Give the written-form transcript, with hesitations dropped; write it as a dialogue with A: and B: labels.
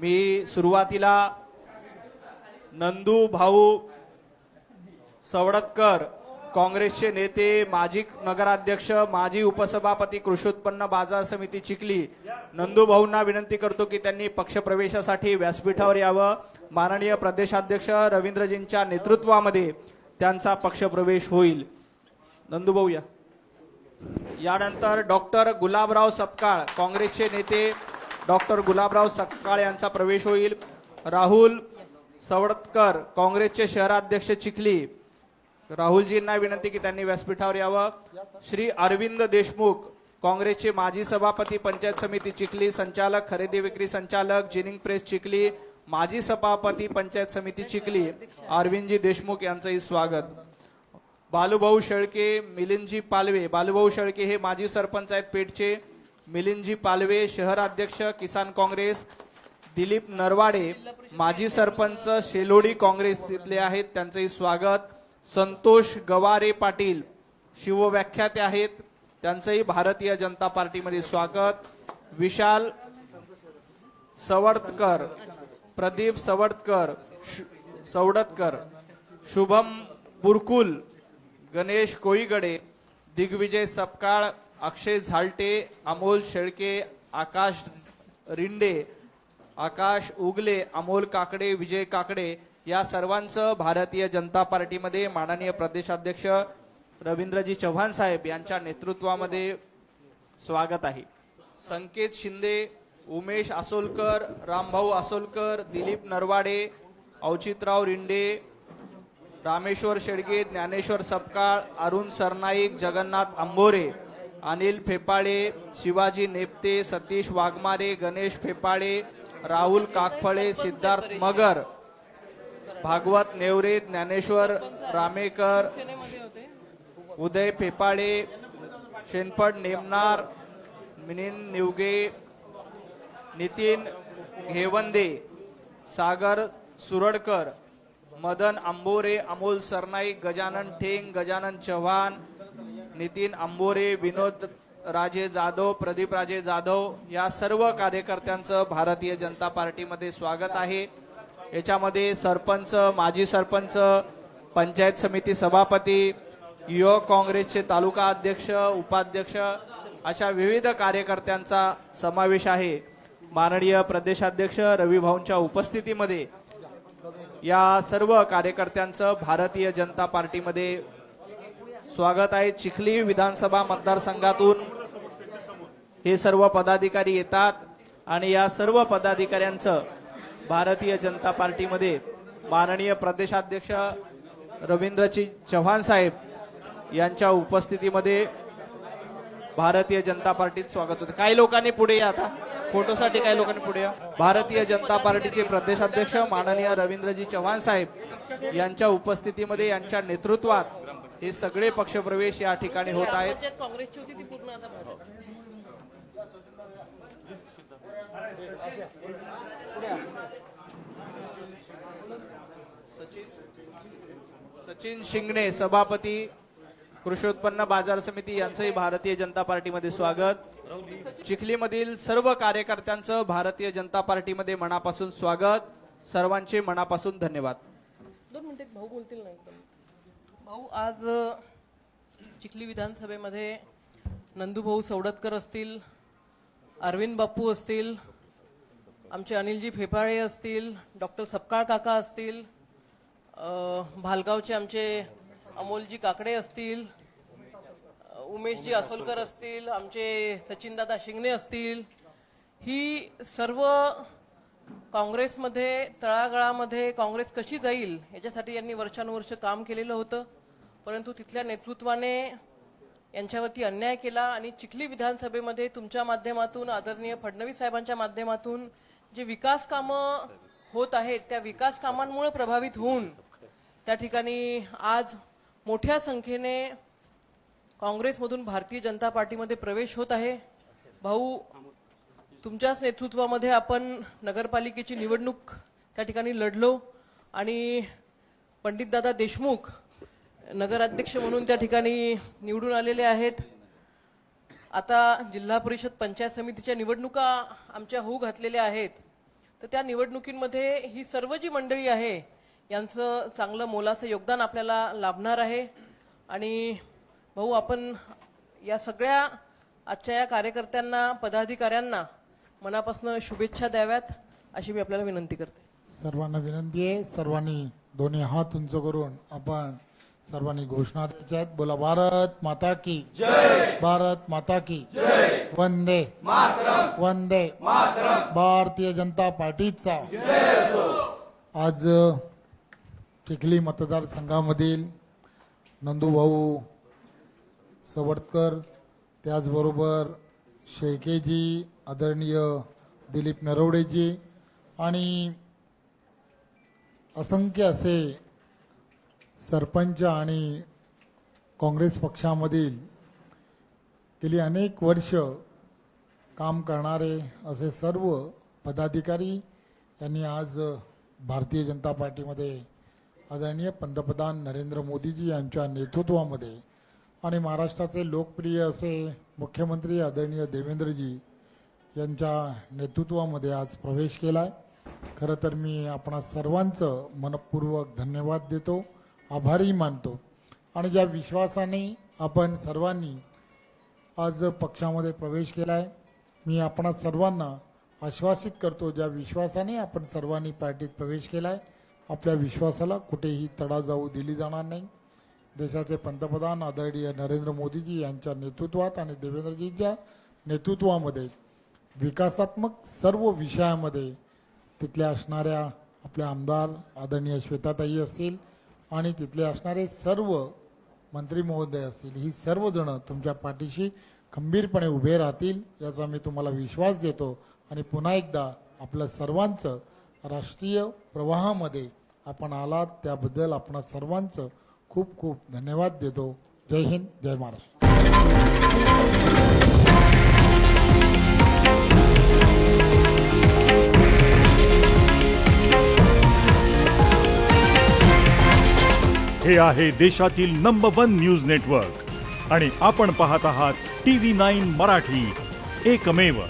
A: मी सुरुवातीला नंदू भाऊ सवडतकर काँग्रेसचे नेते, माजी नगराध्यक्ष, माजी उपसभापती, कृषी उत्पन्न बाजार समिती चिखली, नंदू भाऊंना विनंती करतो की त्यांनी पक्षप्रवेशासाठी व्यासपीठावर यावं. माननीय प्रदेशाध्यक्ष रवींद्रजींच्या नेतृत्वामध्ये त्यांचा पक्षप्रवेश होईल. नंदू भाऊ या. यानंतर डॉक्टर गुलाबराव सपकाळ काँग्रेसचे नेते डॉक्टर गुलाबराव सपकाळ यांचा प्रवेश होईल. राहुल सवडतकर काँग्रेसचे शहराध्यक्ष चिखली, राहुलजींना विनंती की त्यांनी व्यासपीठावर यावं. श्री अरविंद देशमुख काँग्रेसचे माजी सभापती, पंचायत समिती चिखली, संचालक खरेदी विक्री संचालक, जिनिंग प्रेस चिखली, माजी सभापती, पंचायत समिती चिखली, अरविंदजी देशमुख यांचंही स्वागत. बालूभाऊ शेळके, मिलिंदजी पालवे, बालूभाऊ शेळके हे माजी सरपंच आहेत पेठचे, मिलिंदजी पालवे शहराध्यक्ष किसान काँग्रेस, दिलीप नरवाडे माजी सरपंच शेलोडी काँग्रेस इथले आहेत, त्यांचंही स्वागत. संतोष गवारे पाटील शिवव्याख्याते आहेत, त्यांचंही भारतीय जनता पार्टीमध्ये स्वागत. विशाल सवडतकर, प्रदीप सवडतकर, शुभम बुरकुल, गणेश कोईगडे, दिग्विजय सपकाळ, अक्षय झालटे, अमोल शेळके, आकाश रिंडे, आकाश उगले, अमोल काकडे, विजय काकडे या सर्वांचं भारतीय जनता पार्टीमध्ये माननीय प्रदेशाध्यक्ष रवींद्रजी चव्हाण साहेब यांच्या नेतृत्वामध्ये स्वागत आहे. संकेत शिंदे, उमेश आसोलकर, रामभाऊ आसोलकर, दिलीप नरवाडे, औचितराव रिंडे, रामेश्वर शेडगे, ज्ञानेश्वर सपकाळ, अरुण सरनाईक, जगन्नाथ अंबोरे, अनिल फेपाळे, शिवाजी नेप्ते, सतीश वाघमारे, गणेश फेपाळे, राहुल काकफळे, सिद्धार्थ मगर, भागवत नेवरे, ज्ञानेश्वर रामेकर, उदय फेपाळे, शेनपड नेमनार, मिलिंद निवगे, नितीन घेवंदे, सागर सुरडकर, मदन अंबोरे, अमोल सरनाईक, गजानन ठेंग, गजानन चव्हाण, नितीन अंबोरे, विनोद राजे जाधव, प्रदीप राजे जाधव या सर्व कार्यकर्त्यांचं भारतीय जनता पार्टीमध्ये स्वागत आहे. याच्यामध्ये सरपंच, माजी सरपंच, पंचायत समिती सभापती, युवक काँग्रेसचे तालुका अध्यक्ष, उपाध्यक्ष अशा विविध कार्यकर्त्यांचा समावेश आहे. माननीय प्रदेशाध्यक्ष रवी भाऊंच्या उपस्थितीमध्ये या सर्व कार्यकर्त्यांचं भारतीय जनता पार्टीमध्ये स्वागत आहे. चिखली विधानसभा मतदारसंघातून हे सर्व पदाधिकारी येतात आणि या सर्व पदाधिकाऱ्यांचं भारतीय जनता पार्टीमध्ये माननीय प्रदेशाध्यक्ष रवींद्रजी चव्हाण साहेब यांच्या उपस्थितीमध्ये भारतीय जनता पार्टीत स्वागत होते. काही लोकांनी पुढे या, आता फोटोसाठी काही लोकांनी पुढे या. भारतीय जनता पार्टीचे प्रदेशाध्यक्ष माननीय रवींद्रजी चव्हाण साहेब यांच्या उपस्थितीमध्ये, यांच्या नेतृत्वात हे सगळे पक्षप्रवेश या ठिकाणी होत आहेत.
B: काँग्रेसची होती ती पूर्ण आता
A: सचिन शिंगणे सभापती, कृषी उत्पन्न बाजार समिती यांचंही भारतीय जनता पार्टीमध्ये स्वागत. चिखलीमधील सर्व कार्यकर्त्यांचं भारतीय जनता पार्टीमध्ये मनापासून स्वागत. सर्वांचे मनापासून धन्यवाद.
B: 2 मिनिटे भाऊ बोलतील ना एकदम. भाऊ, आज चिखली विधानसभेमध्ये नंदूभाऊ सवडतकर असतील, अरविंद बाप्पू असतील, आमचे अनिलजी फेपाळे असतील, डॉक्टर सपकाळ काका असतील, भालगावचे आमचे अमोलजी काकडे असतील, उमेशजी आसोलकर असतील, आमचे सचिनदादा शिंगणे असतील, ही सर्व काँग्रेसमध्ये तळागाळामध्ये काँग्रेस कशी जाईल याच्यासाठी यांनी वर्षानुवर्ष काम केलेलं होतं. परंतु तिथल्या नेतृत्वाने यांच्यावरती अन्याय केला आणि चिखली विधानसभेमध्ये तुमच्या माध्यमातून, आदरणीय फडणवीस साहेबांच्या माध्यमातून जे विकास कामं होत आहेत त्या विकास कामांमुळे प्रभावित होऊन त्या ठिकाणी आज मोठ्या संख्येने काँग्रेसमधून भारतीय जनता पार्टीमध्ये प्रवेश होत आहे. भाऊ, तुमच्याच नेतृत्वामध्ये आपण नगरपालिकेची निवडणूक त्या ठिकाणी लढलो आणि पंडितदादा देशमुख नगराध्यक्ष म्हणून त्या ठिकाणी निवडून आलेले आहेत. आता जिल्हा परिषद पंचायत समितीच्या निवडणुका आमच्या होऊ घातलेल्या आहेत. तर त्या निवडणुकींमध्ये ही सर्व जी मंडळी आहे यांचं चांगलं मोलाचं योगदान आपल्याला लाभणार आहे. आणि भाऊ, आपण या सगळ्या आजच्या या कार्यकर्त्यांना, पदाधिकाऱ्यांना मनापासून शुभेच्छा द्याव्यात अशी मी आपल्याला विनंती करते.
C: सर्वांना विनंती आहे, सर्वांनी दोन्ही हात उंच करून आपण सर्वांनी घोषणा द्यायच्या आहेत. बोला, भारत माता की जय, भारत माता की जय, वंदे मातरम, वंदे मातरम, भारतीय जनता पार्टीचा आज चिखली मतदारसंघामधील नंदूभाऊ सवडकर, त्याचबरोबर शेळकेजी, आदरणीय दिलीप नरवडेजी आणि असंख्य असे सरपंच आणि काँग्रेस पक्षामधील गेली अनेक वर्ष काम करणारे असे सर्व पदाधिकारी यांनी आज भारतीय जनता पार्टीमध्ये आदरणीय पंतप्रधान नरेंद्र मोदीजी यांच्या नेतृत्वामध्ये आणि महाराष्ट्राचे लोकप्रिय असे मुख्यमंत्री आदरणीय देवेंद्रजी यांच्या नेतृत्वामध्ये आज प्रवेश केला आहे. खरं तर मी आपणा सर्वांचं मनपूर्वक धन्यवाद देतो, आभारी मानतो. आणि ज्या विश्वासाने आपण सर्वांनी आज पक्षामध्ये प्रवेश केला आहे, मी आपणा सर्वांना आश्वासित करतो, ज्या विश्वासाने आपण सर्वांनी पार्टीत प्रवेश केला आहे, आपल्या विश्वासाला कुठेही तडा जाऊ दिली जाणार नाही. देशाचे पंतप्रधान आदरणीय नरेंद्र मोदीजी यांच्या नेतृत्वात आणि देवेंद्रजींच्या नेतृत्वामध्ये विकासात्मक सर्व विषयामध्ये तिथल्या असणाऱ्या आपल्या आमदार आदरणीय श्वेताताई असतील आणि तिथले असणारे सर्व मंत्री महोदय असतील, ही सर्वजण तुमच्या पाठीशी खंबीरपणे उभे राहतील याचा मी तुम्हाला विश्वास देतो. आणि पुन्हा एकदा आपल्या सर्वांचं राष्ट्रीय प्रवाहामध्ये आपण आलात त्याबद्दल आपणा सर्वांचं खूप खूप धन्यवाद देतो. जय हिंद, जय महाराष्ट्र.
D: हे आहे देशातील नंबर 1 न्यूज नेटवर्क आणि आपण पाहत आहात TV9 मराठी, एकमेव.